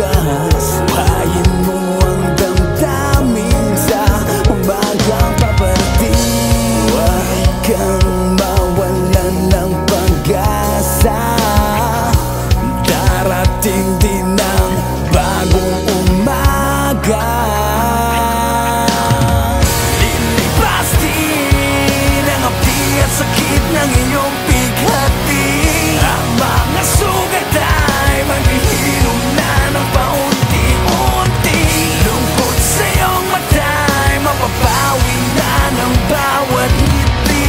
wagas. Pahin mo ang damdamin sa umagang paparating. Huwag kang mawalan ng pag-asa, darating din ang bagong umaga. Lilipas din ang hapdi at sakit ng iyong bighati. Ang mga sugat ay maghihilom na ng paunti-unti. Lungkot sa iyong mata ay mapapawi na ng bawat ngiti.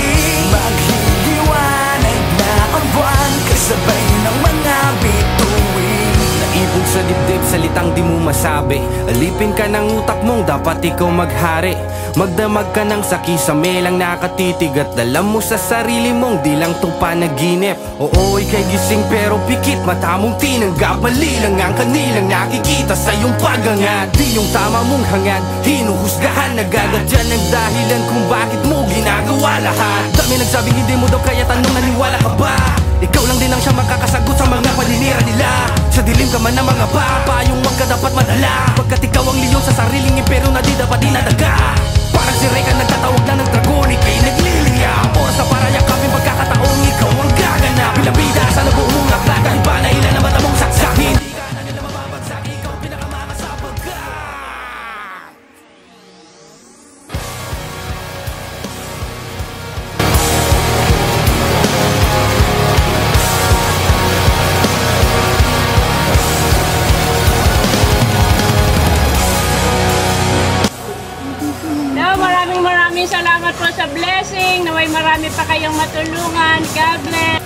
Maghihiliwanag na ang buwan kasabay ng mga bituin. Naibog sa dibdib, salitang di mo masabi. Alipin ka ng utak mong dapat ikaw maghari. Magdamag ka ng sakisame lang nakatitig. At alam mo sa sarili mong di lang to panaginip. Oo, ika'y gising pero pikit mata mong tinanggap. Mali lang ang kanilang nakikita sa iyong pagangad. Di yung tama mong hangad, hinuhusgahan agad. At yan ang dahilan kung bakit mo ginagawa lahat. Dami nagsabing hindi mo daw kaya, tanong naniwala ka ba? Ikaw lang din ang siya makakasagot sa mga paninira nila. Sa dilim ka man ng mga payong wag ka dapat madala. Pagkat ikaw ang leon sa sariling impero na di dapat dinadaga. Parang si Reka nagtatawag na ng dragon, ika'y nagliliyap. Oras na para yakapin pagkakataong ikaw ang gaganap. Pilapida sa nabuong mong akla, kahit pa na ilan na mata mong saksakin. Hindi ka na nila mababagsak, ikaw pinakamakasapagkat. Maraming salamat po sa blessing. Naway marami pa kayong matulungan. God bless.